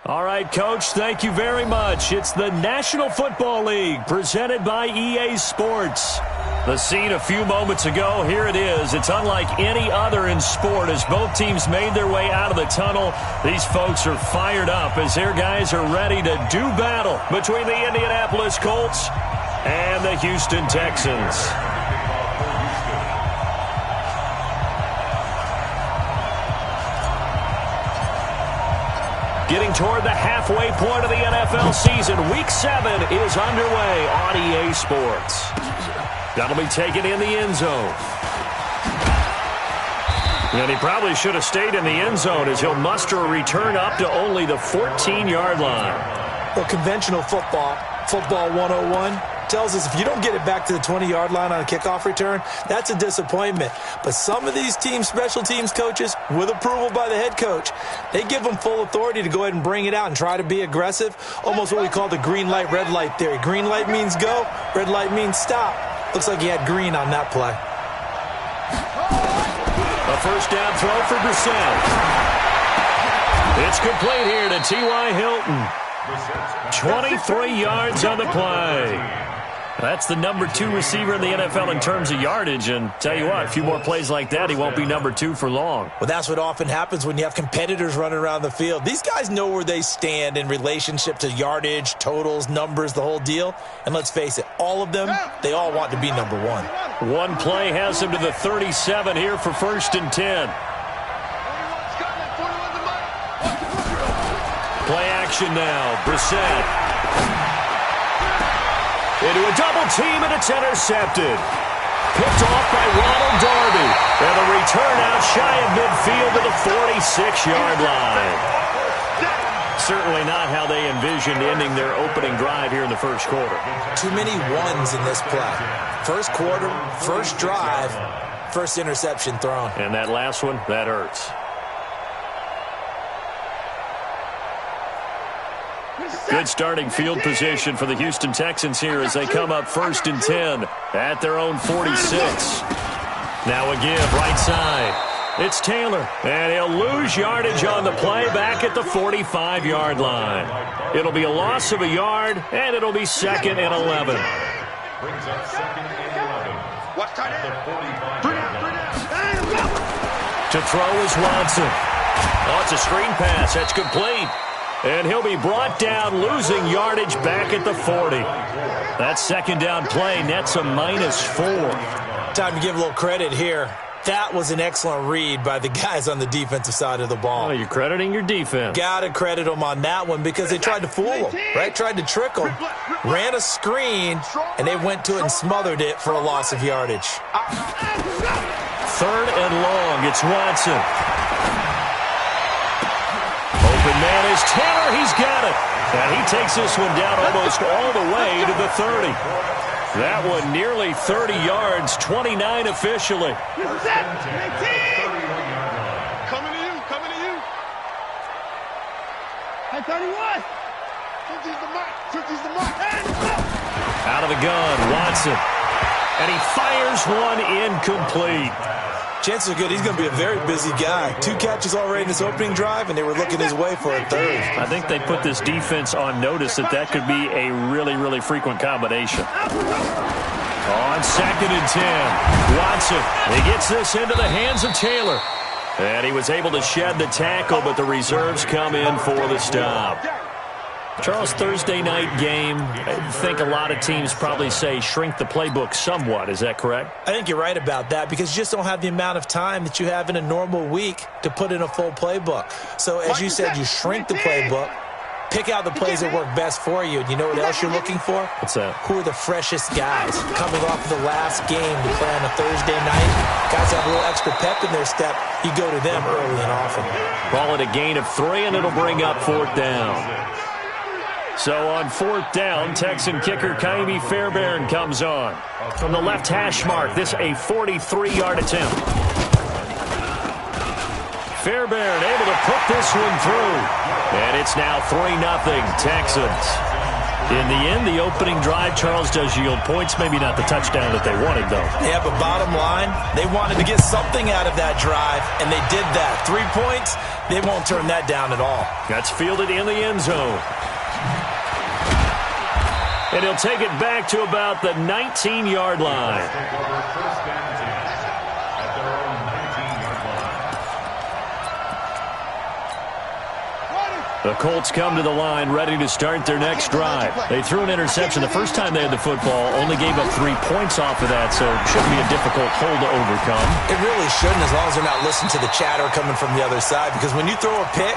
All right, Coach, thank you very much. It's the National Football League presented by EA Sports. The scene a few moments ago, here it is. It's unlike any other in sport as both teams made their way out of the tunnel. These folks are fired up as their guys are ready to do battle between the Indianapolis Colts and the Houston Texans. Getting toward the halfway point of the NFL season, Week 7 is underway on EA Sports. That'll be taken in the end zone. And he probably should have stayed in the end zone as he'll muster a return up to only the 14-yard line. Well, conventional football 101, tells us if you don't get it back to the 20-yard line on a kickoff return, that's a disappointment. But some of these special teams coaches, with approval by the head coach, they give them full authority to go ahead and bring it out and try to be aggressive, almost what we call the green light, red light theory. Green light means go, red light means stop. Looks like he had green on that play. A first down throw for Brissett. It's complete here to T.Y. Hilton. 23 yards on the play. That's the number 2 receiver in the NFL in terms of yardage, and tell you what, a few more plays like that, he won't be number 2 for long. Well, that's what often happens when you have competitors running around the field. These guys know where they stand in relationship to yardage, totals, numbers, the whole deal. And let's face it, all of them, they all want to be number 1. One play has him to the 37 here for 1st and 10. Play action now, Brissett. Into a double team, and it's intercepted. Picked off by Ronald Darby. And the return out shy of midfield to the 46-yard line. Certainly not how they envisioned ending their opening drive here in the first quarter. Too many ones in this play. First quarter, first drive, first interception thrown. And that last one, that hurts. Good starting field position for the Houston Texans here as they come up 1st and 10 at their own 46. Now a give right side. It's Taylor, and he'll lose yardage on the play back at the 45-yard line. It'll be a loss of a yard, and it'll be 2nd and 11. To throw is Watson. Oh, it's a screen pass. That's complete. And he'll be brought down, losing yardage back at the 40. That 2nd down play nets a -4. Time to give a little credit here. That was an excellent read by the guys on the defensive side of the ball. Oh, you're crediting your defense. Got to credit them on that one because they tried to fool them, right? Tried to trick them, ran a screen, and they went to it and smothered it for a loss of yardage. 3rd and long. It's Watson. Open man is Taylor. He's got it. And he takes this one down almost all the way to the 30. That one nearly 30 yards, 29 officially. Coming to you, coming to you. Hey, 31. 50's the mark, 50's the mark. Out of the gun, Watson. And he fires one incomplete. Chances are good he's going to be a very busy guy. 2 catches already in his opening drive, and they were looking his way for a 3rd. I think they put this defense on notice that could be a really, really frequent combination. On 2nd and 10, Watson. He gets this into the hands of Taylor. And he was able to shed the tackle, but the reserves come in for the stop. Charles, Thursday night game, I think a lot of teams probably say shrink the playbook somewhat. Is that correct? I think you're right about that because you just don't have the amount of time that you have in a normal week to put in a full playbook. So as you said, you shrink the playbook, pick out the plays that work best for you. And you know what else you're looking for? What's that? Who are the freshest guys coming off of the last game to play on a Thursday night? Guys have a little extra pep in their step. You go to them early and often. Call it a gain of 3, and it'll bring up 4th down. So on 4th down, Texan kicker Kaimi Fairbairn comes on. From the left hash mark, this a 43-yard attempt. Fairbairn able to put this one through. And it's now 3-0 Texans. In the end, the opening drive, Charles, does yield points. Maybe not the touchdown that they wanted, though. Yeah, but bottom line, they wanted to get something out of that drive, and they did that. 3 points, they won't turn that down at all. That's fielded in the end zone. And he'll take it back to about the 19-yard line. The Colts come to the line ready to start their next drive. They threw an interception the first time they had the football, only gave up 3 points off of that, so it shouldn't be a difficult hole to overcome. It really shouldn't, as long as they're not listening to the chatter coming from the other side, because when you throw a pick,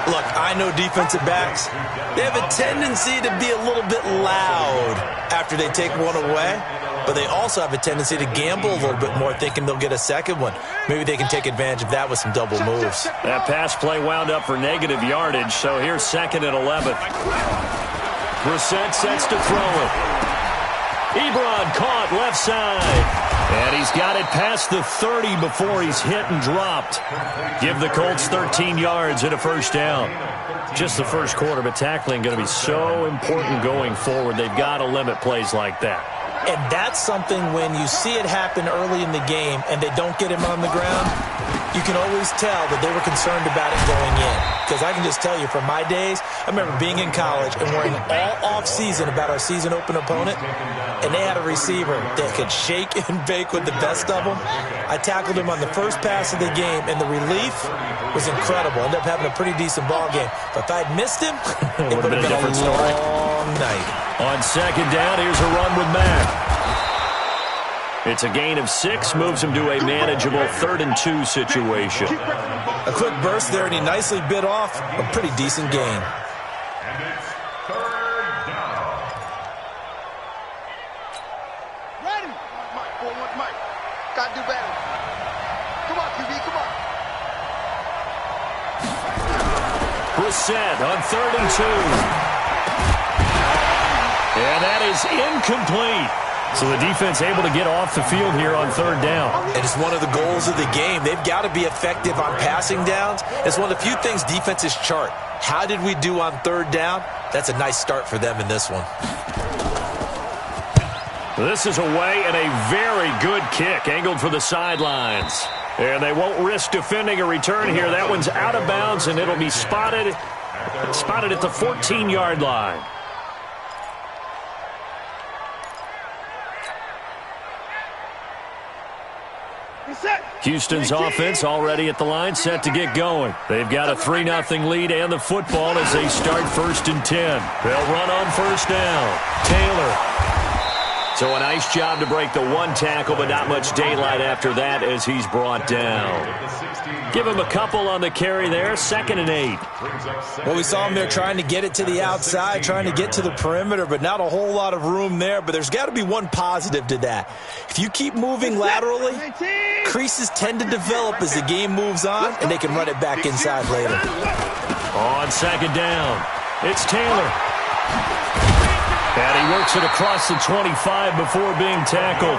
look, I know defensive backs, they have a tendency to be a little bit loud after they take one away, but they also have a tendency to gamble a little bit more, thinking they'll get a second one. Maybe they can take advantage of that with some double moves. That pass play wound up for negative yardage, so here's 2nd and 11. Brissett sets to throw it. Ebron caught left side. And he's got it past the 30 before he's hit and dropped. Give the Colts 13 yards and a first down. Just the first quarter, but tackling going to be so important going forward. They've got to limit plays like that. And that's something when you see it happen early in the game and they don't get him on the ground, you can always tell that they were concerned about it going in. Because I can just tell you from my days, I remember being in college and worrying all off-season about our season-open opponent, and they had a receiver that could shake and bake with the best of them. I tackled him on the first pass of the game, and the relief was incredible. Ended up having a pretty decent ball game. But if I'd missed him, it would have been a different story. Long night. On 2nd down, here's a run with Mack. It's a gain of 6, moves him to a manageable 3rd and 2 situation. A quick burst there, and he nicely bit off a pretty decent gain. And it's 3rd down. Ready? Mike. Gotta do better. Come on, QB, come on. Brissett on 3rd and 2. And that is incomplete. So the defense able to get off the field here on 3rd down. And it's one of the goals of the game. They've got to be effective on passing downs. It's one of the few things defenses chart. How did we do on 3rd down? That's a nice start for them in this one. This is away and a very good kick, angled for the sidelines. And they won't risk defending a return here. That one's out of bounds, and it'll be spotted at the 14-yard line. Houston's offense already at the line, set to get going. They've got a 3-0 lead and the football as they start 1st and 10. They'll run on 1st down. Taylor. So a nice job to break the 1 tackle, but not much daylight after that as he's brought down. Give him a couple on the carry there, 2nd and 8. Well, we saw him there trying to get it to the outside, trying to get to the perimeter, but not a whole lot of room there. But there's got to be one positive to that. If you keep moving laterally, creases tend to develop as the game moves on, and they can run it back inside later. On 2nd down, it's Taylor. And he works it across the 25 before being tackled.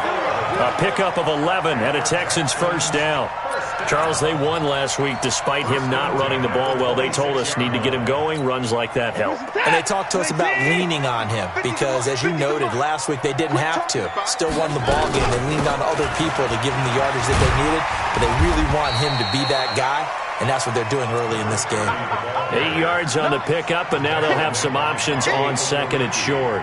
A pickup of 11 and a Texans 1st down. Charles, they won last week despite him not running the ball well. They told us need to get him going. Runs like that help. And they talked to us about leaning on him because, as you noted, last week they didn't have to. Still won the ball game. They leaned on other people to give them the yardage that they needed, but they really want him to be that guy, and that's what they're doing early in this game. 8 yards on the pickup, and now they'll have some options on 2nd and short.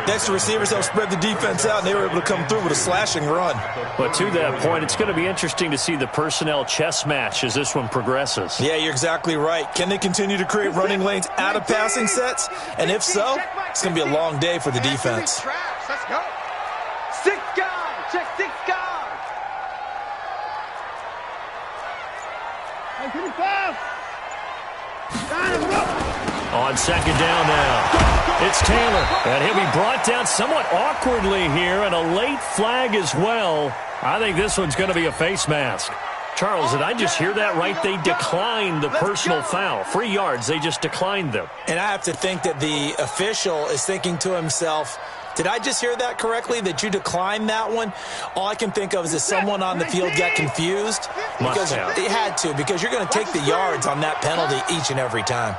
Next, the receivers help spread the defense out, and they were able to come through with a slashing run. But to that point, it's going to be interesting to see the personnel chess match as this one progresses. Yeah, you're exactly right. Can they continue to create running lanes out of passing sets? And if so, it's going to be a long day for the defense. Let's go. 6 guys. Check 6 guys. 55. On 2nd down now. It's Taylor, and he'll be brought down somewhat awkwardly here, and a late flag as well. I think this one's going to be a face mask. Charles, did I just hear that right? They declined the personal foul. 3 yards, they just declined them. And I have to think that the official is thinking to himself, did I just hear that correctly, that you declined that one? All I can think of is that someone on the field got confused. Because they had to, because you're going to take the yards on that penalty each and every time.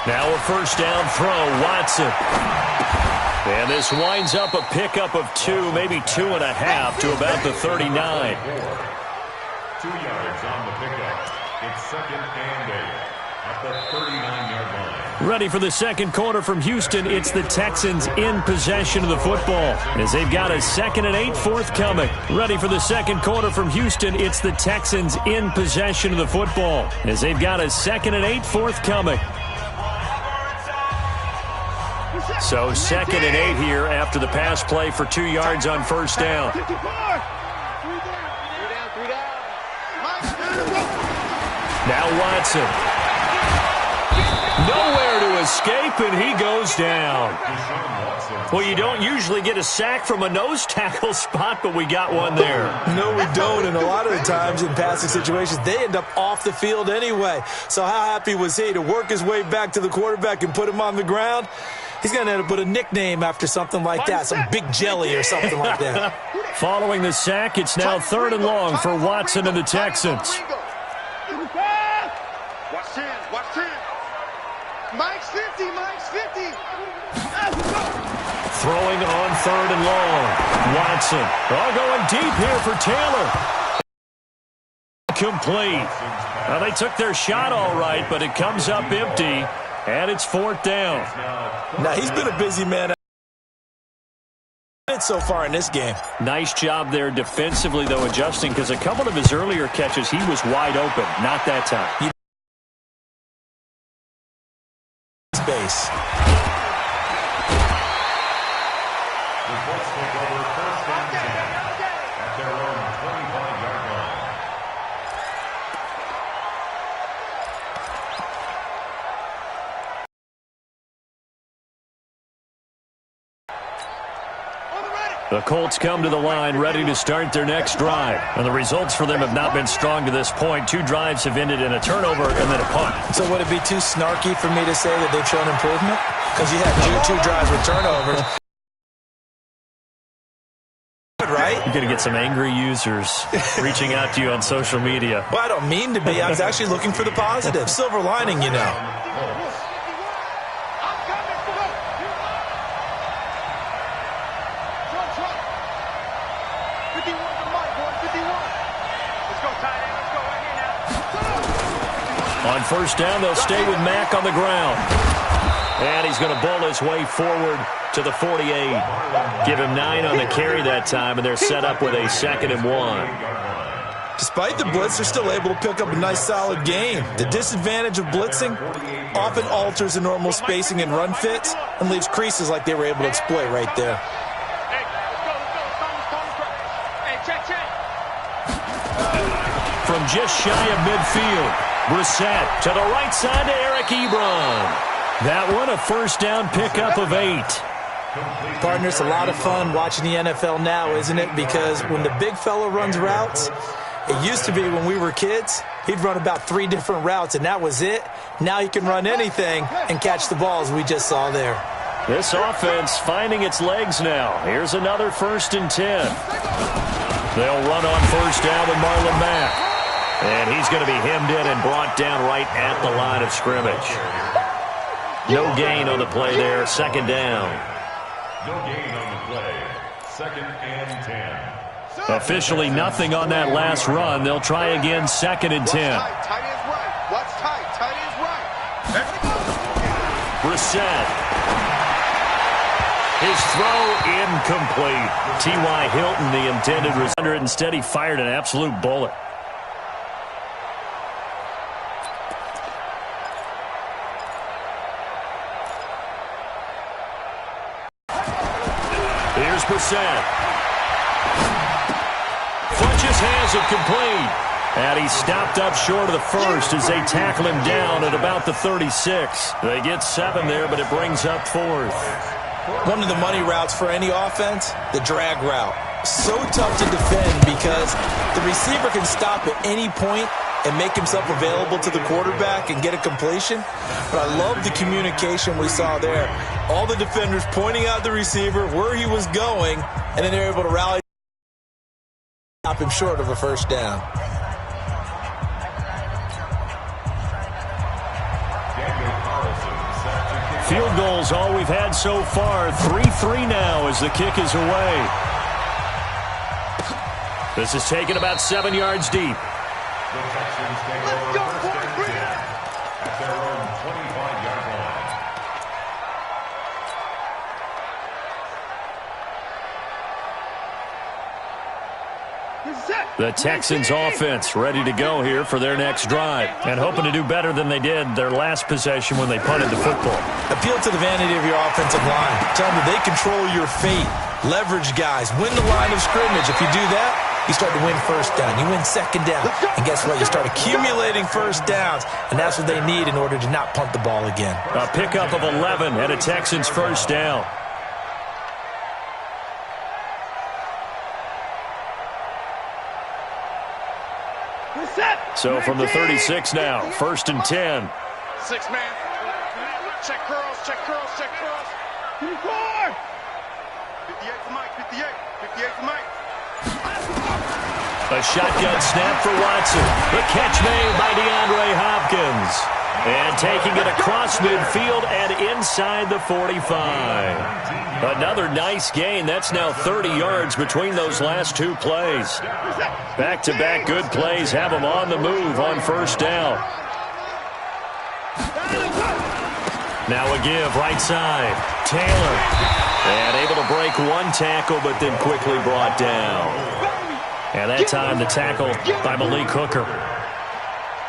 Now a first down throw, Watson. And this winds up a pickup of 2, maybe 2.5 to about the 39. 2 yards on the pickup. It's 2nd and 8 at the 39-yard line. Ready for the second quarter from Houston. It's the Texans in possession of the football as they've got a 2nd and 8 forthcoming. Ready for the second quarter from Houston. It's the Texans in possession of the football as they've got a 2nd and 8 forthcoming. So 2nd and 8 here after the pass play for 2 yards on first down. Now Watson. Nowhere to escape, and he goes down. Well, you don't usually get a sack from a nose tackle spot, but we got one there. No, we don't, and a lot of the times in passing situations, they end up off the field anyway. So how happy was he to work his way back to the quarterback and put him on the ground? He's going to end up with a nickname after something like that, some Big Jelly or something like that. Following the sack, it's now 3rd and long for Watson and the Texans. Mike's 50, Mike's 50. Throwing on 3rd and long. Watson. All going deep here for Taylor. Complete. Well, they took their shot all right, but it comes up empty, and it's 4th down. Now, he's been a busy man so far in this game. Nice job there defensively, though, adjusting, because a couple of his earlier catches, he was wide open. Not that time. Space. The Colts take over 1st and 10 at their own 25-yard line. The Colts come to the line ready to start their next drive. And the results for them have not been strong to this point. 2 drives have ended in a turnover and then a punt. So would it be too snarky for me to say that they've shown improvement? Because you had two drives with turnovers. Right? You're going to get some angry users reaching out to you on social media. Well, I don't mean to be. I was actually looking for the positive. Silver lining, you know. On first down, they'll stay with Mack on the ground. And he's going to bowl his way forward to the 48. Give him 9 on the carry that time, and they're set up with a 2nd and 1. Despite the blitz, they're still able to pick up a nice, solid game. The disadvantage of blitzing often alters the normal spacing and run fits and leaves creases like they were able to exploit right there. From just shy of midfield, Brissett to the right side to Eric Ebron. That one a first down pickup of 8. Partner, it's a lot of fun watching the NFL now, isn't it? Because when the big fella runs routes, it used to be when we were kids, he'd run about 3 different routes, and that was it. Now he can run anything and catch the balls we just saw there. This offense finding its legs now. Here's another 1st and 10. They'll run on first down with Marlon Mack. And he's going to be hemmed in and brought down right at the line of scrimmage. No gain on the play there. 2nd down. No gain on the play. 2nd and 10. Officially nothing on that last run. They'll try again 2nd and 10. Tight end's right. Watch tight. Tight end's right. Brissett. His throw incomplete. T.Y. Hilton, the intended receiver, instead he fired an absolute bullet. Here's Brissett. Funches has it complete. And he stopped up short of the first as they tackle him down at about the 36. They get 7 there, but it brings up 4th. One of the money routes for any offense, the drag route. So tough to defend because the receiver can stop at any point and make himself available to the quarterback and get a completion. But I love the communication we saw there. All the defenders pointing out the receiver, where he was going, and then they're able to rally, stop him short of a first down. Field goal's all we've had so far. 3-3 now as the kick is away. This is taken about 7 yards deep. The Texans take over first and 10 at their own 25-yard line. The Texans offense ready to go here for their next drive and hoping to do better than they did their last possession when they punted the football. Appeal to the vanity of your offensive line. Tell them that they control your fate. Leverage guys. Win the line of scrimmage. If you do that, you start to win first down. You win second down. And guess what? You start accumulating first downs. And that's what they need in order to not punt the ball again. A pickup of 11 and a Texans first down. So from the 36 now, 1st and 10. 6-man. Check curls, check curls, check curls. 54. 58 for Mike, 58. 58 for Mike. A shotgun snap for Watson. The catch made by DeAndre Hopkins. And taking it across midfield and inside the 45. Another nice gain. That's now 30 yards between those last two plays. Back-to-back good plays have them on the move on first down. Now a give right side. Taylor. And able to break one tackle, but then quickly brought down. And that time the tackle by Malik Hooker.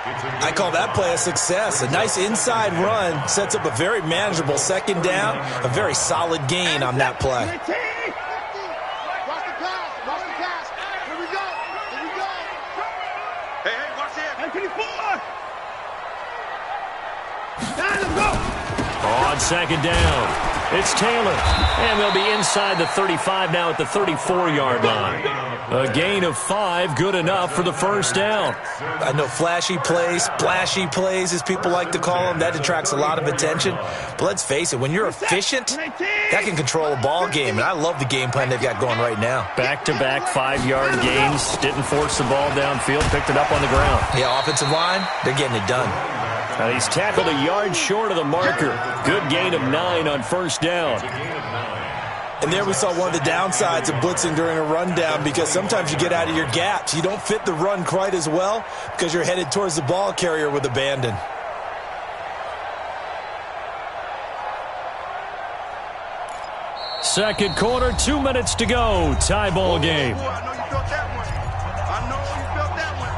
I call that play a success. A nice inside run sets up a very manageable second down. A very solid gain on that play. Watch the pass. Watch the pass. Here we go. Here we go. Hey, watch it. 24. On second down, it's Taylor. And they'll be inside the 35 now at the 34-yard line. A gain of 5, good enough for the first down. I know flashy plays, splashy plays, as people like to call them, that attracts a lot of attention. But let's face it, when you're efficient, that can control a ball game. And I love the game plan they've got going right now. Back-to-back 5-yard gains. Didn't force the ball downfield, picked it up on the ground. Yeah, offensive line, they're getting it done. And he's tackled a yard short of the marker. Good gain of 9 on first down. And there we saw one of the downsides of blitzing during a rundown, because sometimes you get out of your gaps. You don't fit the run quite as well because you're headed towards the ball carrier with abandon. Second quarter, 2 minutes to go. Tie ball game. I know you felt that one. I know you felt that one.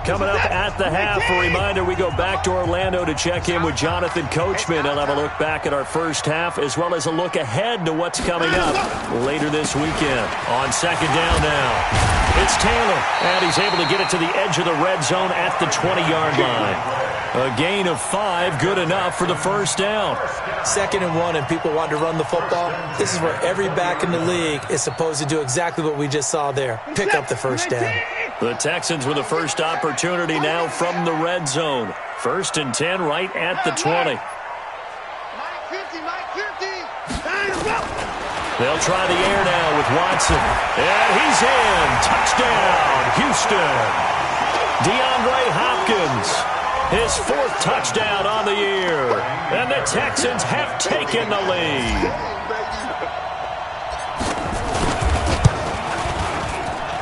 Coming up at the half, a reminder, we go back to Orlando to check in with Jonathan Coachman. He'll have a look back at our first half, as well as a look ahead to what's coming up later this weekend. On second down now, it's Taylor, and he's able to get it to the edge of the red zone at the 20-yard line. A gain of 5, good enough for the first down. 2nd and 1, and people want to run the football. This is where every back in the league is supposed to do exactly what we just saw there. Pick up the first down. The Texans with the first opportunity now from the red zone. 1st and 10 right at the 20. Mike 50, Mike 50. They'll try the air now with Watson. And he's in. Touchdown, Houston. DeAndre Hopkins. His 4th touchdown on the year. And the Texans have taken the lead.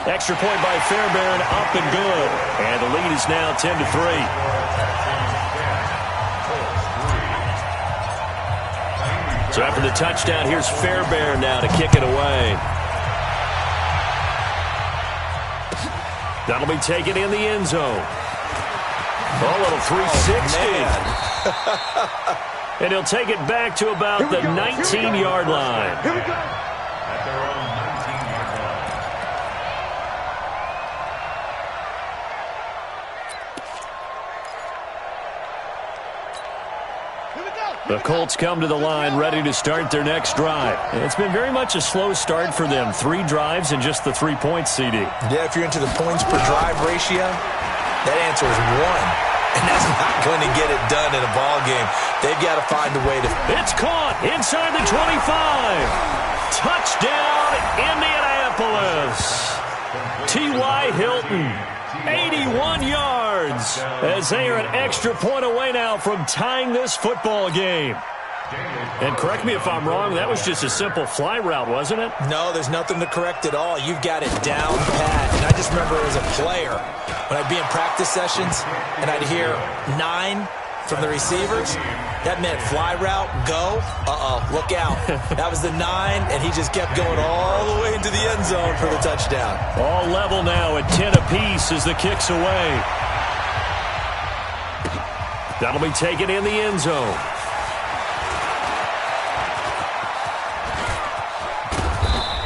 Extra point by Fairbairn, up and good. And the lead is now 10-3. So after the touchdown, here's Fairbairn now to kick it away. That'll be taken in the end zone. Oh, little 360. And he'll take it back to about the 19-yard line. Here we go. At their own 19-yard line. The Colts come to the line ready to start their next drive. It's been very much a slow start for them. 3 drives and just the 3 points, CD. Yeah, if you're into the points per drive ratio, that answer is 1. And that's not going to get it done in a ball game. They've got to find a way to... It's caught inside the 25. Touchdown, Indianapolis. T.Y. Hilton 81 yards as they are an extra point away now from tying this football game. And correct me if I'm wrong, that was just a simple fly route, wasn't it? No, there's nothing to correct at all. You've got it down pat. And I just remember as a player, when I'd be in practice sessions and I'd hear 9 from the receivers, that meant fly route, go, look out. That was the 9, and he just kept going all the way into the end zone for the touchdown. All level now at 10 apiece as the kick's away. That'll be taken in the end zone.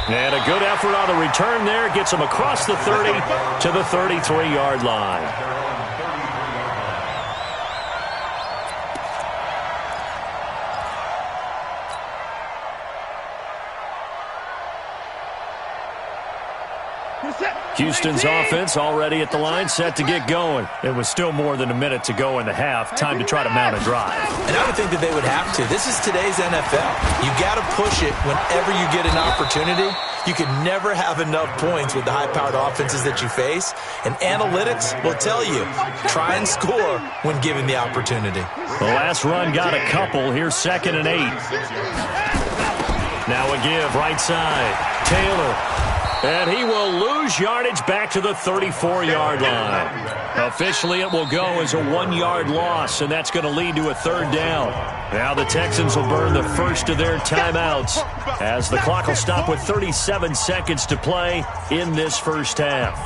And a good effort on the return there. Gets him across the 30 to the 33-yard line. Houston's offense already at the line, set to get going. It was still more than a minute to go in the half. Time to try to mount a drive. And I would think that they would have to. This is today's NFL. You got to push it whenever you get an opportunity. You can never have enough points with the high-powered offenses that you face. And analytics will tell you, try and score when given the opportunity. The last run got a couple. Here's 2nd and 8. Now a give, right side. Taylor. And he will lose yardage back to the 34-yard line. Officially, it will go as a 1-yard loss, and that's going to lead to a 3rd down. Now the Texans will burn the first of their timeouts as the clock will stop with 37 seconds to play in this first half.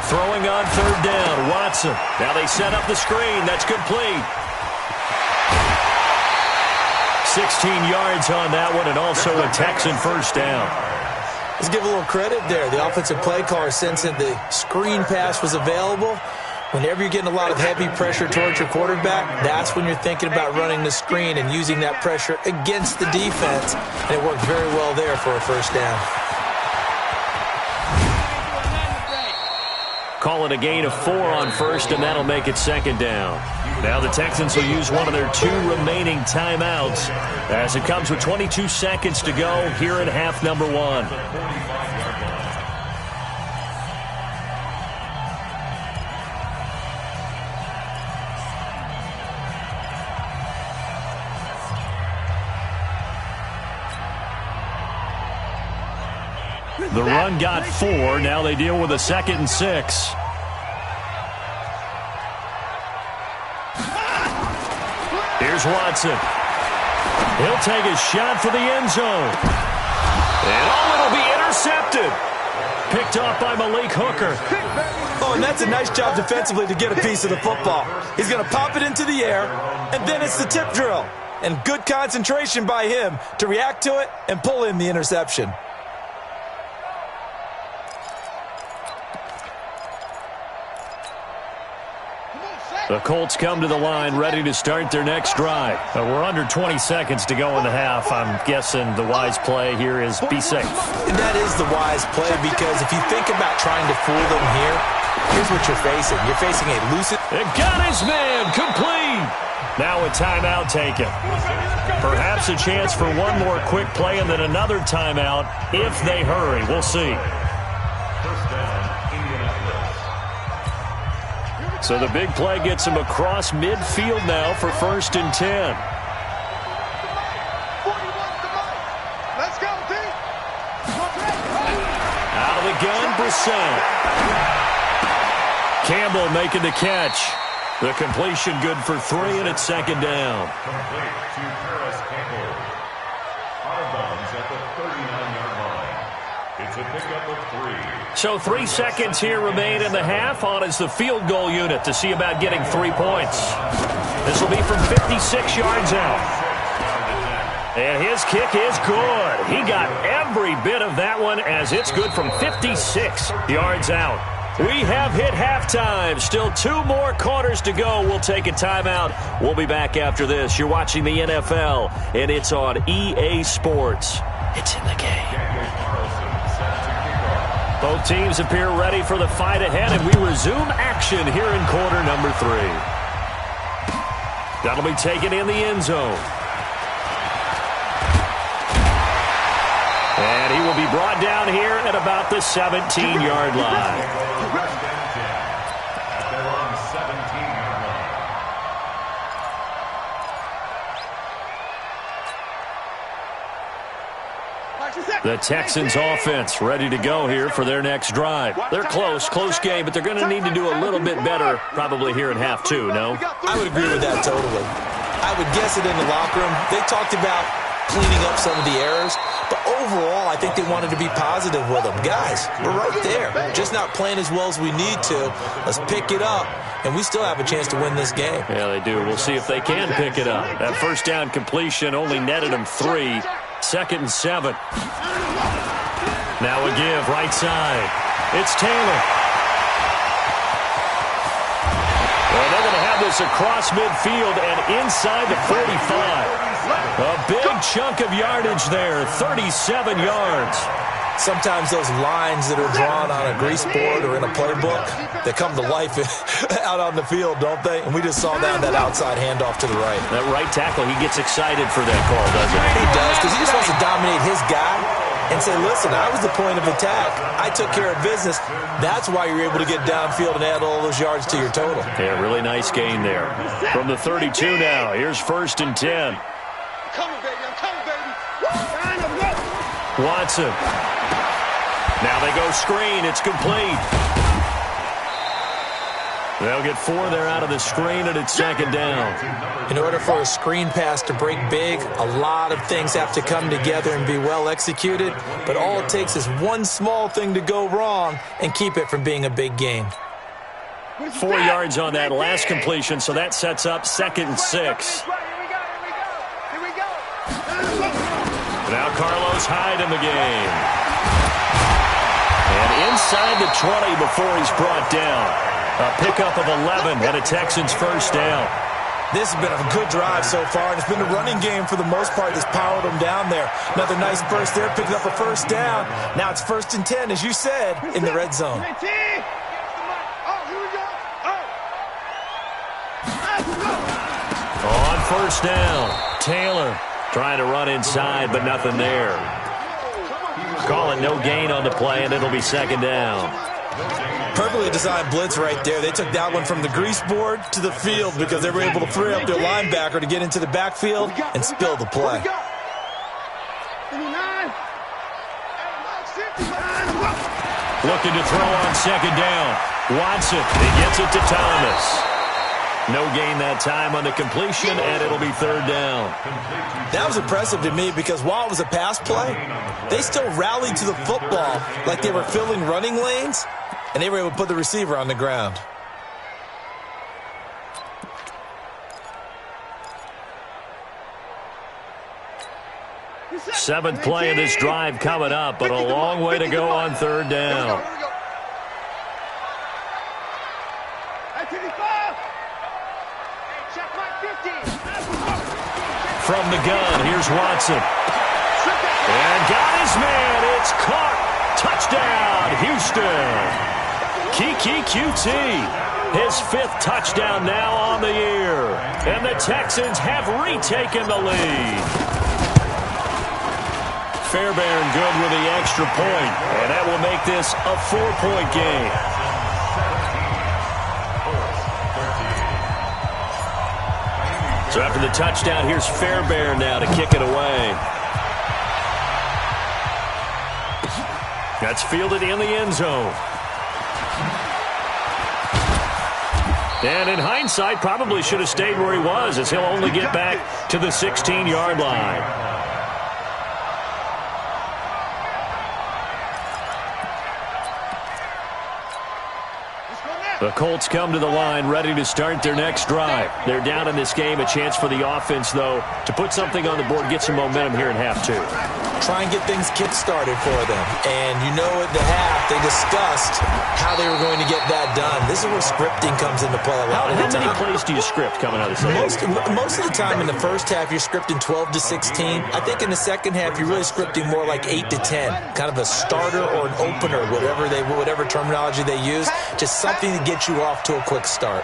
Throwing on 3rd down, Watson. Now they set up the screen. That's complete. 16 yards on that one, and also a Texan first down. Let's give a little credit there. The offensive play caller sensing the screen pass was available. Whenever you're getting a lot of heavy pressure towards your quarterback, that's when you're thinking about running the screen and using that pressure against the defense. And it worked very well there for a first down. Call it a gain of 4 on first, and that'll make it 2nd down. Now the Texans will use one of their 2 remaining timeouts as it comes with 22 seconds to go here in half number 1. The run got 4. Now they deal with a 2nd and 6. Here's Watson. He'll take a shot for the end zone. And it'll be intercepted. Picked off by Malik Hooker. Oh, and that's a nice job defensively to get a piece of the football. He's going to pop it into the air, and then it's the tip drill. And good concentration by him to react to it and pull in the interception. The Colts come to the line ready to start their next drive. We're under 20 seconds to go in the half. I'm guessing the wise play here is be safe. And that is the wise play, because if you think about trying to fool them here, here's what you're facing. You're facing a lucid... It got his man complete. Now a timeout taken. Perhaps a chance for one more quick play and then another timeout if they hurry. We'll see. So the big play gets him across midfield now for 1st and 10. Let's go, D. Out of the gun, Brissett. Campbell making the catch. The completion good for 3, and it's 2nd down. Complete to Paris Campbell. Out of bounds at the 39-yard line. It's a pickup of 3. So 3 seconds here remain in the half. On is the field goal unit to see about getting 3 points. This will be from 56 yards out. And his kick is good. He got every bit of that one as it's good from 56 yards out. We have hit halftime. Still 2 more quarters to go. We'll take a timeout. We'll be back after this. You're watching the NFL, and it's on EA Sports. It's in the game. Both teams appear ready for the fight ahead, and we resume action here in quarter number 3. That'll be taken in the end zone. And he will be brought down here at about the 17-yard line. At their own 17-yard line. The Texans offense ready to go here for their next drive. They're close game, but they're going to need to do a little bit better probably here in half two, no? I would agree with that totally. I would guess it in the locker room. They talked about cleaning up some of the errors, but overall, I think they wanted to be positive with them. Guys, we're right there. Just not playing as well as we need to. Let's pick it up, and we still have a chance to win this game. Yeah, they do. We'll see if they can pick it up. That first down completion only netted them 3. 2nd and 7. Now a give, right side. It's Taylor. Well, they're going to have this across midfield and inside the 45. A big chunk of yardage there, 37 yards. Sometimes those lines that are drawn on a grease board or in a playbook, they come to life out on the field, don't they? And we just saw that outside handoff to the right. That right tackle, he gets excited for that call, doesn't he? He does, because he just wants to dominate his guy and say, listen, I was the point of attack. I took care of business. That's why you're able to get downfield and add all those yards to your total. Yeah, really nice gain there. From the 32 now, here's 1st and 10. I'm coming, baby. Watson. Now they go screen. It's complete. They'll get 4 there out of the screen, and it's 2nd down. In order for a screen pass to break big, a lot of things have to come together and be well executed, but all it takes is one small thing to go wrong and keep it from being a big game. 4 yards on that last completion, so that sets up 2nd and 6. Here we go. Now Carlos Hyde in the game. And inside the 20 before he's brought down. A pickup of 11 and a Texans first down. This has been a good drive so far, and it's been a running game for the most part that's powered them down there. Another nice burst there, picking up a first down. Now it's 1st and 10, as you said, in the red zone. On 1st down, Taylor trying to run inside, but nothing there. Calling no gain on the play, and it'll be 2nd down. Perfectly designed blitz right there. They took that one from the grease board to the field because they were able to free up their linebacker to get into the backfield and spill the play. Looking to throw on 2nd down. Watson, he gets it to Thomas. No gain that time on the completion, and it'll be 3rd down. That was impressive to me because while it was a pass play, they still rallied to the football like they were filling running lanes, and they were able to put the receiver on the ground. Seventh play of this drive coming up, but a long way to go on 3rd down. From the gun, here's Watson. And got his man. It's caught. Touchdown, Houston. Kiki QT. His 5th touchdown now on the year. And the Texans have retaken the lead. Fairbairn good with the extra point. And that will make this a 4-point game. So after the touchdown, here's Fairbairn now to kick it away. That's fielded in the end zone. And in hindsight, probably should have stayed where he was, as he'll only get back to the 16-yard line. The Colts come to the line ready to start their next drive. They're down in this game. A chance for the offense, though, to put something on the board, get some momentum here in half 2. Try and get things kick-started for them. And you know at the half, they discussed how they were going to get that done. This is where scripting comes into play a lot of the time. How many plays do you script coming out of this? Most of the time in the first half, you're scripting 12 to 16. I think in the second half, you're really scripting more like 8 to 10. Kind of a starter or an opener, whatever terminology they use. Just something to get you off to a quick start.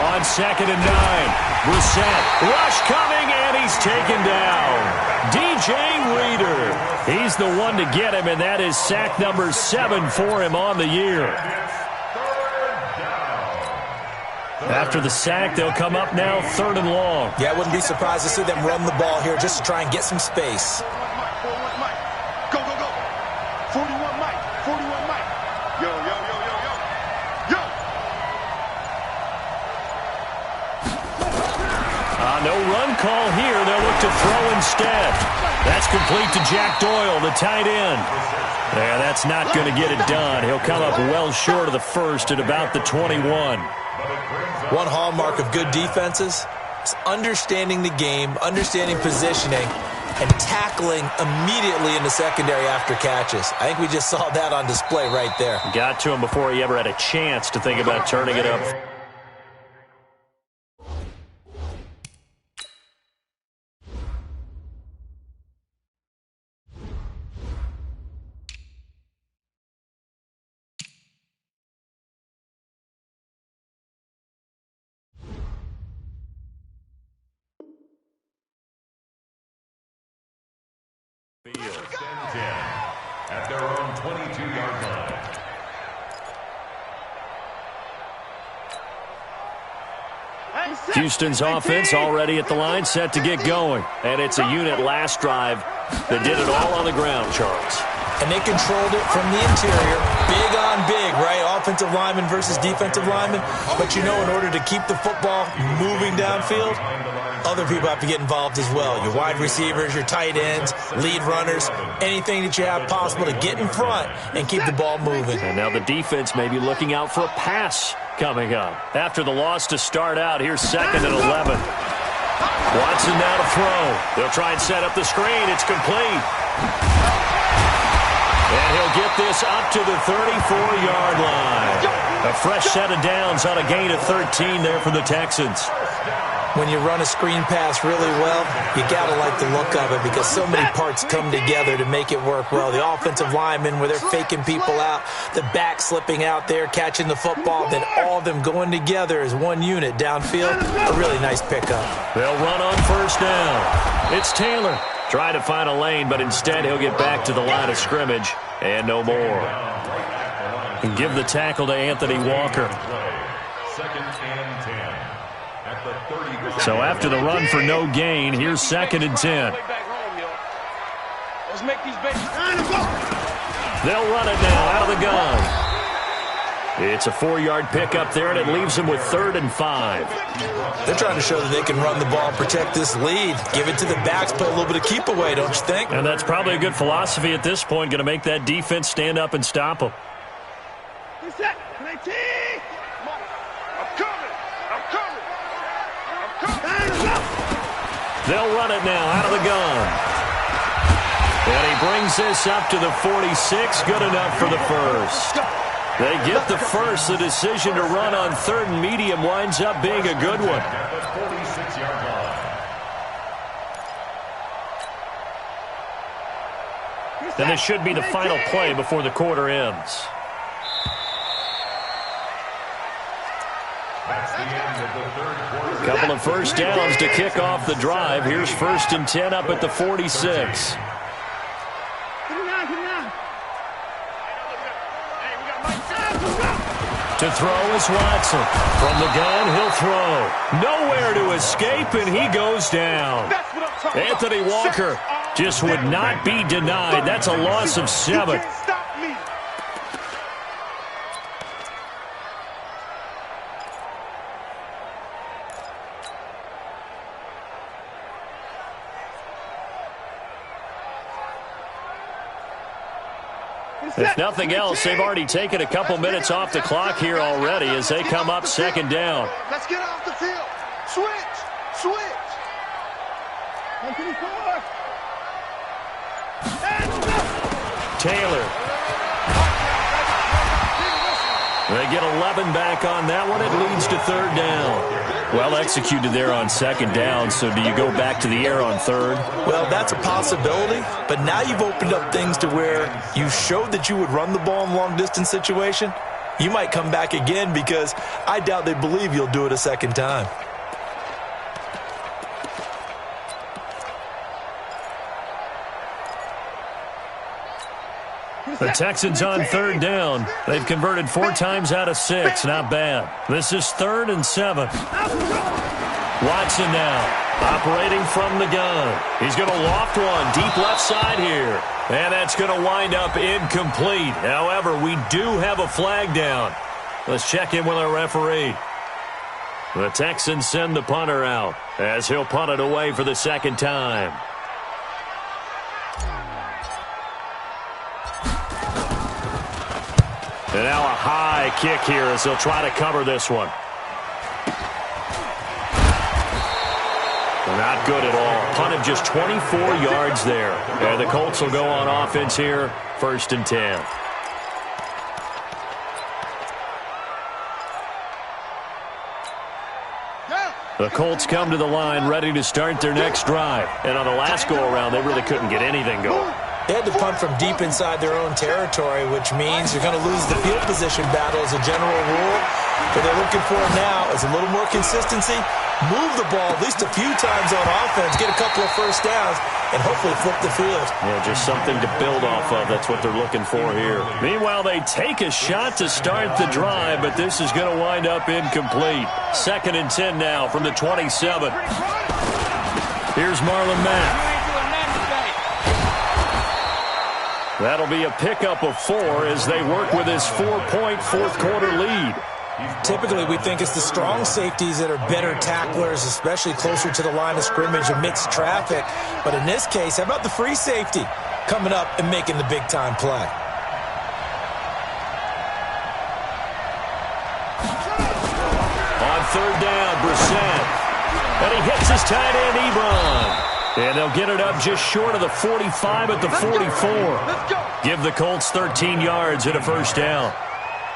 On on 2nd and 9. Brissett, rush coming, and he's taken down. DJ Reader, he's the one to get him, and that is sack number 7 for him on the year. After the sack, they'll come up now 3rd and long. Yeah, I wouldn't be surprised to see them run the ball here just to try and get some space. Go, go, go. 41 Mike. 41 Mike. Yo, yo, yo, yo, yo. Yo. No run call here. They'll look to throw instead. That's complete to Jack Doyle, the tight end. Yeah, that's not going to get it done. He'll come up well short of the first at about the 21. One hallmark of good defenses is understanding the game, understanding positioning, and tackling immediately in the secondary after catches. I think we just saw that on display right there. Got to him before he ever had a chance to think about turning it up. At their own 22-yard line. Houston's offense already at the line, set to get going. And it's a unit last drive that did it all on the ground, Charles. And they controlled it from the interior. Big on big, right? Offensive lineman versus defensive lineman. But you know, in order to keep the football moving downfield, other people have to get involved as well. Your wide receivers, your tight ends, lead runners, anything that you have possible to get in front and keep the ball moving. And now the defense may be looking out for a pass coming up. After the loss to start out, here's 2nd and 11. Watson now to throw. They'll try and set up the screen. It's complete. And he'll get this up to the 34-yard line. A fresh set of downs on a gain of 13 there for the Texans. When you run a screen pass really well, you got to like the look of it because so many parts come together to make it work well. The offensive linemen, where they're faking people out, the back slipping out there, catching the football, then all of them going together as one unit downfield. A really nice pickup. They'll run on 1st down. It's Taylor. Trying to find a lane, but instead he'll get back to the line of scrimmage and no more. And give the tackle to Anthony Walker. 2nd and 10. At the 30. So after the run for no gain, here's 2nd and 10. Let's make these babies. They'll run it now out of the gun. It's a 4-yard pickup there, and it leaves them with 3rd and 5. They're trying to show that they can run the ball, protect this lead, give it to the backs, play a little bit of keep away, don't you think? And that's probably a good philosophy at this point, going to make that defense stand up and stop them. I'm coming. I'm coming. They'll run it now out of the gun. And he brings this up to the 46, good enough for the first. They get the first. The decision to run on 3rd and medium winds up being a good one. At the 46-yard line. And this should be the final play before the quarter ends. That's the end of the 3rd quarter. Couple of first downs to kick off the drive. Here's 1st and 10 up at the 46. To throw is Watson. From the gun, he'll throw. Nowhere to escape, and he goes down. Anthony Walker just would not be denied. That's a loss of 7. If nothing else, they've already taken a couple minutes off the clock here already as they come up 2nd down. Let's get off the field. Switch. Taylor. They get 11 back on that one. It leads to 3rd down. Well executed there on 2nd down, so do you go back to the air on 3rd? Well, that's a possibility, but now you've opened up things to where you showed that you would run the ball in a long-distance situation. you might come back again because I doubt they believe you'll do it a second time. The Texans on third down. They've converted 4 times out of 6. Not bad. This is 3rd and 7. Watson now operating from the gun. He's going to loft one deep left side here. And that's going to wind up incomplete. However, we do have a flag down. Let's check in with our referee. The Texans send the punter out as he'll punt it away for the second time. And now a high kick here as they'll try to cover this one. Not good at all. Punt of just 24 yards there. And the Colts will go on offense here, 1st and 10. The Colts come to the line ready to start their next drive. And on the last go-around, they really couldn't get anything going. They had to punt from deep inside their own territory, which means you're going to lose the field position battle as a general rule. What they're looking for now is a little more consistency, move the ball at least a few times on offense, get a couple of first downs, and hopefully flip the field. Yeah, just something to build off of. That's what they're looking for here. Meanwhile, they take a shot to start the drive, but this is going to wind up incomplete. 2nd and 10 now from the 27. Here's Marlon Mack. That'll be a pickup of 4 as they work with his 4-point fourth-quarter lead. Typically, we think it's the strong safeties that are better tacklers, especially closer to the line of scrimmage amidst traffic. But in this case, how about the free safety coming up and making the big-time play? On 3rd down, Brissett. And he hits his tight end, Ebron. And they'll get it up just short of the 45 at the 44. Give the Colts 13 yards and a first down.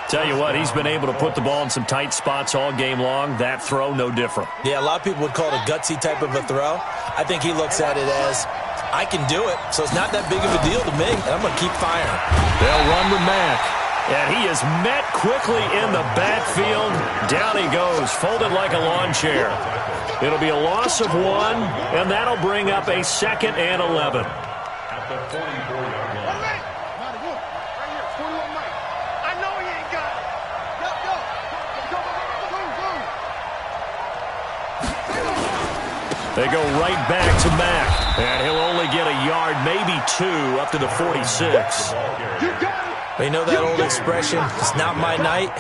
Tell you what, he's been able to put the ball in some tight spots all game long. That throw, no different. Yeah, a lot of people would call it a gutsy type of a throw. I think he looks at it as, I can do it, so it's not that big of a deal to me, and I'm going to keep firing. They'll run with Mack. And he is met quickly in the backfield. Down he goes, folded like a lawn chair. It'll be a loss of 1, and that'll bring up a 2nd and 11. At the 44-yard line. They go right back to Mack, and he'll only get a yard, maybe 2, up to the 46. You know that old expression, it's not my night?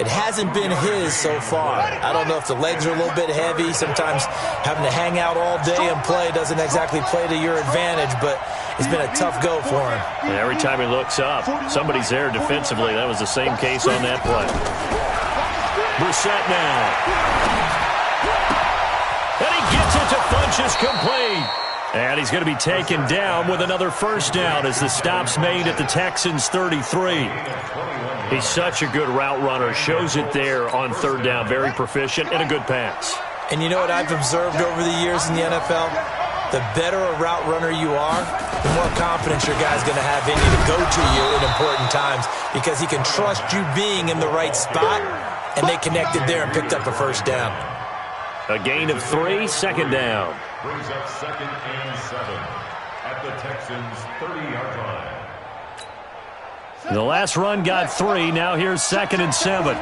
It hasn't been his so far. I don't know if the legs are a little bit heavy. Sometimes having to hang out all day and play doesn't exactly play to your advantage, but it's been a tough go for him. And every time he looks up, somebody's there defensively. That was the same case on that play. Brissett now. And he gets it to Funchess complete. And he's going to be taken down with another first down as the stop's made at the Texans' 33. He's such a good route runner. Shows it there on 3rd down. Very proficient and a good pass. And you know what I've observed over the years in the NFL? The better a route runner you are, the more confidence your guy's going to have in you to go to you in important times because he can trust you being in the right spot, and they connected there and picked up a first down. A gain of 3, 2nd down. Brings up 2nd and 7 at the Texans' 30-yard line. The last run got 3. Now here's 2nd and 7.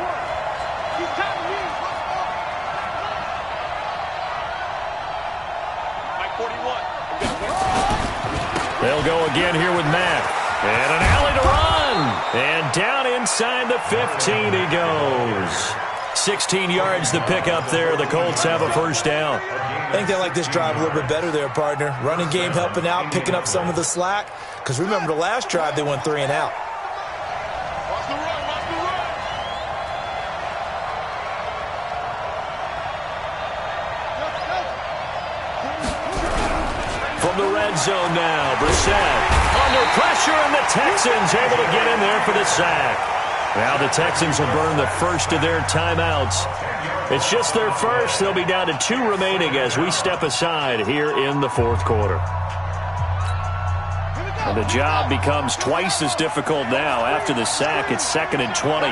They'll go again here with Mack. And an alley to run. And down inside the 15 he goes. 16 yards to pick up there. The Colts have a first down. I think they like this drive a little bit better there, partner. Running game helping out, picking up some of the slack. Because remember, the last drive they went 3 and out. From the red zone now, Brissett under pressure, and the Texans able to get in there for the sack. Now the Texans will burn the first of their timeouts. It's just their first. They'll be down to 2 remaining as we step aside here in the 4th quarter. And the job becomes twice as difficult now. After the sack, it's 2nd and 20.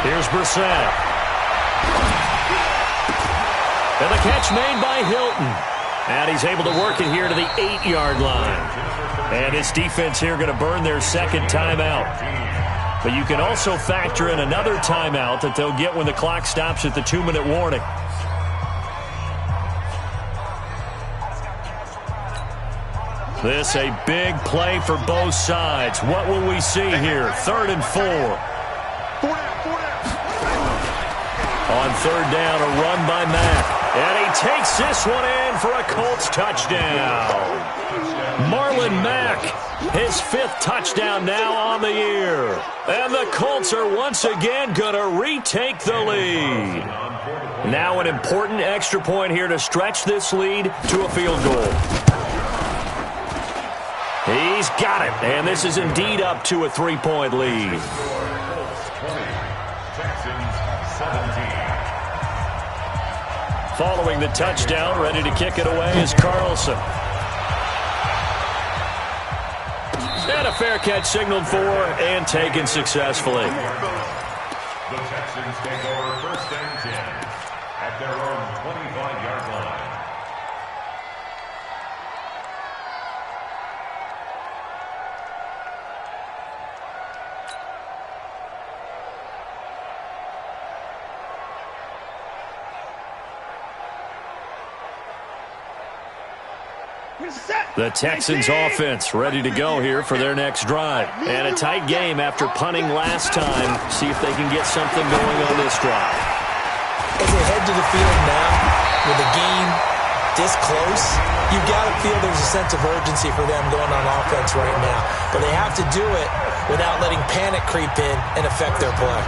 Here's Brissett. And the catch made by Hilton. And he's able to work it here to the 8-yard line. And this defense here going to burn their second timeout. But you can also factor in another timeout that they'll get when the clock stops at the 2-minute warning. This a big play for both sides. What will we see here? 3rd and 4. On 3rd down, a run by Mack. And he takes this one in for a Colts touchdown. Marlon Mack, his 5th touchdown now on the year. And the Colts are once again going to retake the lead. Now an important extra point here to stretch this lead to a field goal. He's got it, and this is indeed up to a 3-point lead. Following the touchdown, ready to kick it away is Carlson. And a fair catch signaled for and taken successfully. The Texans take over 1st and 10 at their own 25-yard line. The Texans offense ready to go here for their next drive. And a tight game after punting last time. See if they can get something going on this drive. As they head to the field now, with the game this close, you've got to feel there's a sense of urgency for them going on offense right now. But they have to do it without letting panic creep in and affect their play.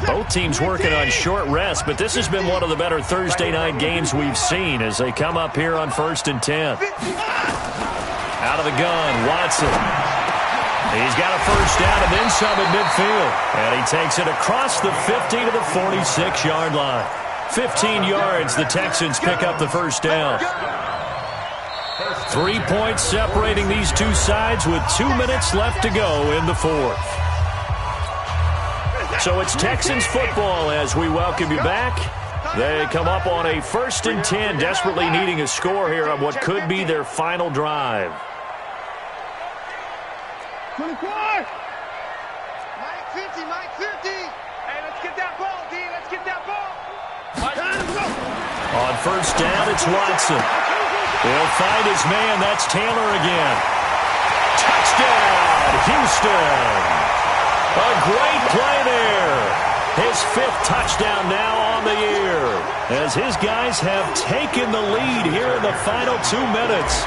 Both teams working on short rest, but this has been one of the better Thursday night games we've seen as they come up here on 1st and 10. Out of the gun, Watson. He's got a first down and then some at midfield. And he takes it across the 50 to the 46-yard line. 15 yards, the Texans pick up the first down. 3 points separating these two sides with 2 minutes left to go in the 4th. So it's Texans football as we welcome you back. They come up on a 1st and 10, desperately needing a score here on what could be their final drive. 24! Mike 50, Mike 50! Hey, let's get that ball, D. Let's get that ball! On first down, it's Watson. He'll find his man. That's Taylor again. Touchdown, Houston! A great play there. His 5th touchdown now on the year as his guys have taken the lead here in the final 2 minutes.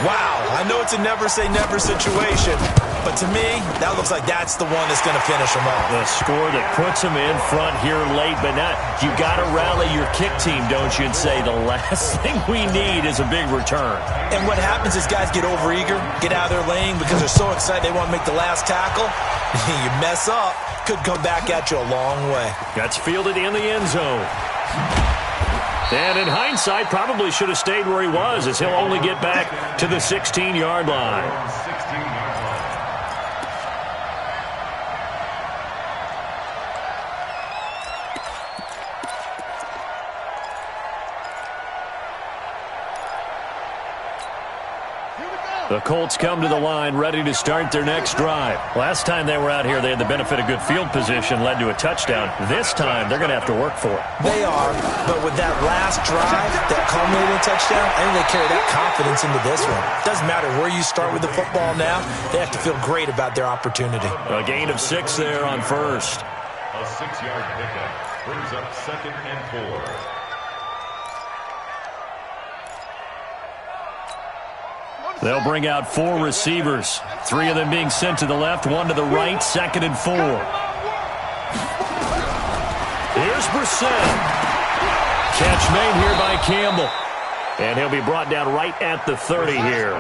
Wow, I know it's a never-say-never situation, but to me, that looks like that's the one that's going to finish them off. The score that puts them in front here late, but not. You got to rally your kick team, don't you, and say the last thing we need is a big return. And what happens is guys get overeager, get out of their lane because they're so excited they want to make the last tackle. You mess up, could come back at you a long way. That's fielded in the end zone. And in hindsight, probably should have stayed where he was as he'll only get back to the 16-yard line. The Colts come to the line ready to start their next drive. Last time they were out here, they had the benefit of good field position, led to a touchdown. This time, they're going to have to work for it. They are, but with that last drive, that culminating touchdown, I think they carry that confidence into this one. Doesn't matter where you start with the football now, they have to feel great about their opportunity. A gain of 6 there on first. A 6-yard pickup brings up 2nd and 4. They'll bring out 4 receivers. 3 of them being sent to the left, 1 to the right, 2nd and 4. Here's Brissett. Catch made here by Campbell. And he'll be brought down right at the 30 here.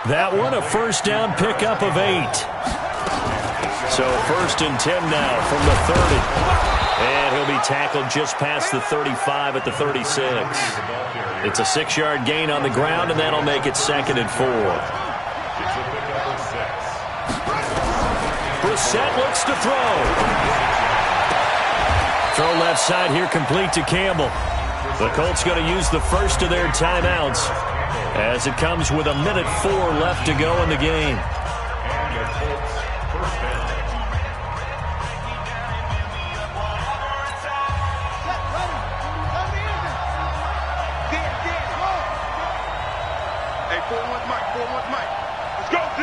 That one a first down pickup of 8. So 1st and 10 now from the 30. And he'll be tackled just past the 35 at the 36. It's a 6-yard gain on the ground, and that'll make it 2nd and 4. Brissett looks to throw. Throw left side here, complete to Campbell. The Colts going to use the first of their timeouts as it comes with 1:04 left to go in the game. Hey, 4-1's Mike, 4-1's Mike. Let's go, D.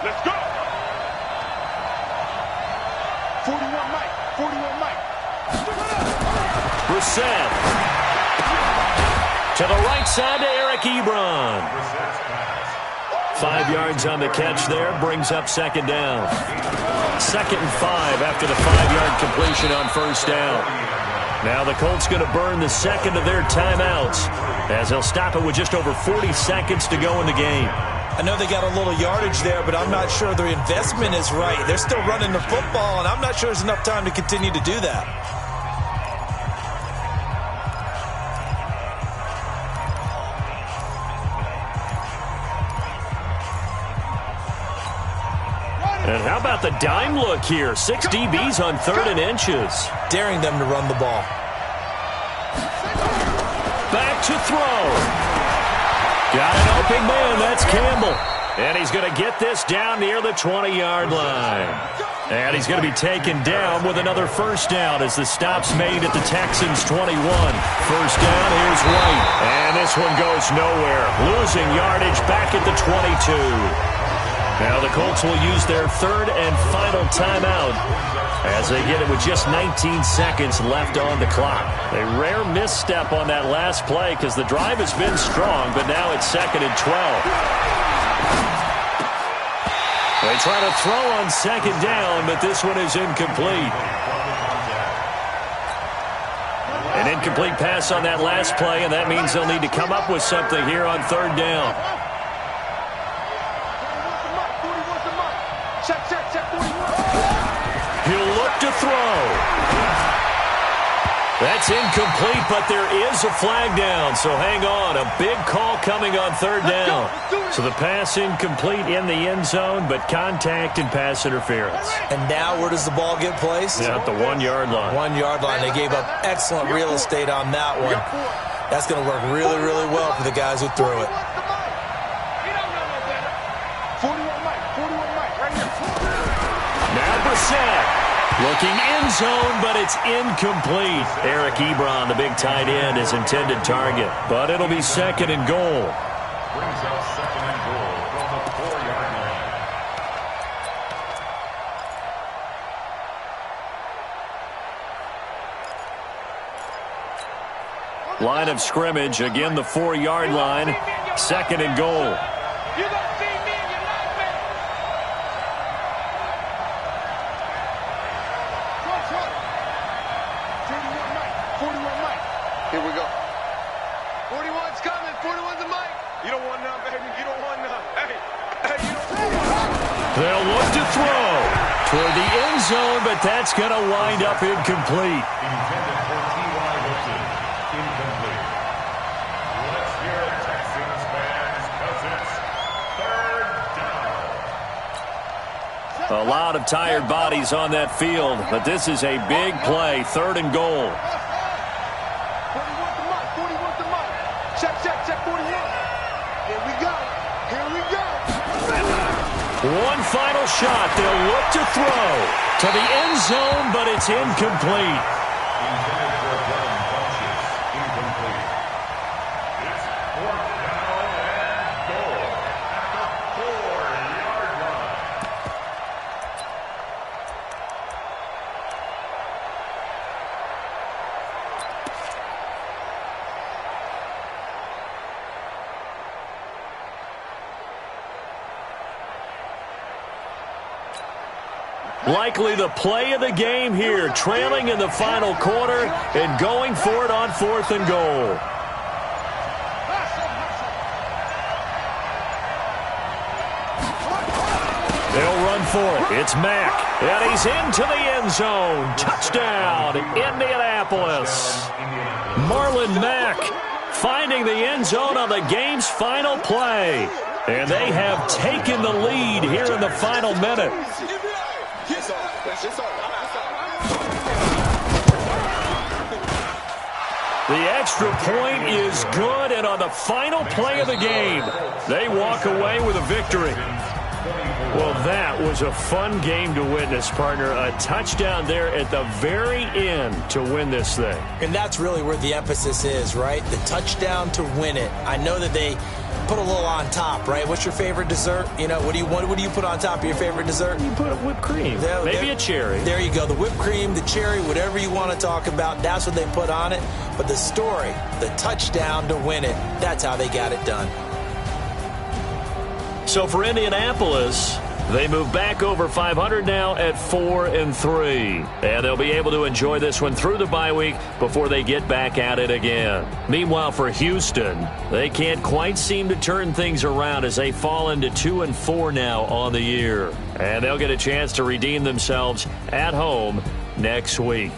Let's go. 41 Mike, 41 Mike. Brissett to the right side to Eric Ebron. 5 yards on the catch there, brings up 2nd down. 2nd and 5 after the 5-yard completion on 1st down. Now the Colts going to burn the 2nd of their timeouts as they'll stop it with just over 40 seconds to go in the game. I know they got a little yardage there, but I'm not sure their investment is right. They're still running the football, and I'm not sure there's enough time to continue to do that. And how about the dime look here? 6 DBs on 3rd and inches. Daring them to run the ball. Back to throw. Got an open man. That's Campbell. And he's going to get this down near the 20-yard line. And he's going to be taken down with another 1st down as the stop's made at the Texans' 21. 1st down, here's White. And this one goes nowhere. Losing yardage back at the 22. Now the Colts will use their 3rd and final timeout as they get it with just 19 seconds left on the clock. A rare misstep on that last play because the drive has been strong, but now it's 2nd and 12. They try to throw on 2nd down, but this one is incomplete. An incomplete pass on that last play, and that means they'll need to come up with something here on 3rd down. He'll look to throw. That's incomplete, but there is a flag down, so hang on. A big call coming on 3rd down. So the pass incomplete in the end zone, but contact and pass interference. And now where does the ball get placed? Yeah, at the 1-yard line. 1-yard line. They gave up excellent real estate on that one. That's going to work really, really well for the guys who threw it. 41 Mike, 41 Mike, right here. Now Brissett looking end zone, but it's incomplete. Eric Ebron, the big tight end, is intended target, but it'll be 2nd and goal. Brings up 2nd and goal from the 4-yard line. Line of scrimmage, again the 4-yard line, 2nd and goal. You don't see me and you like me. Short. 41 Mike, 41 Mike. Here we go. 41's coming, 41's a Mike. You don't want none, baby. You don't want none. Hey, you don't want none. They'll look to throw toward the end zone, but that's going to wind up incomplete. Intended for T.Y. Hilton. Incomplete. Let's hear it, Texans fans, because it's 3rd down. A lot of tired bodies on that field, but this is a big play, 3rd and goal. 41's the Mike, 41's the Mike. Check, 41. Here we go. One final shot. They'll look to throw to the end zone, but it's incomplete. Intended for Devin Funchess. Incomplete. It's 4th down and goal at the 4-yard line. Likely the play of the game here, trailing in the final quarter and going for it on 4th and goal. They'll run for it. It's Mack, and he's into the end zone. Touchdown, Indianapolis. Marlon Mack finding the end zone on the game's final play. And they have taken the lead here in the final minute. The extra point is good, and on the final play of the game, they walk away with a victory. Well, that was a fun game to witness, partner. A touchdown there at the very end to win this thing. And that's really where the emphasis is, right? The touchdown to win it. I know that they put a little on top, right? What's your favorite dessert? You know, what do you put on top of your favorite dessert? You put whipped cream, maybe a cherry. There you go. The whipped cream, the cherry, whatever you want to talk about, that's what they put on it. But the story, the touchdown to win it, that's how they got it done. So for Indianapolis, they move back over 500 now at 4-3. And they'll be able to enjoy this one through the bye week before they get back at it again. Meanwhile, for Houston, they can't quite seem to turn things around as they fall into 2-4 now on the year. And they'll get a chance to redeem themselves at home next week.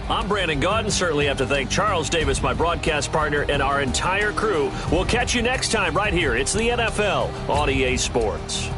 I'm Brandon Gaudin. Certainly have to thank Charles Davis, my broadcast partner, and our entire crew. We'll catch you next time right here. It's the NFL on EA Sports.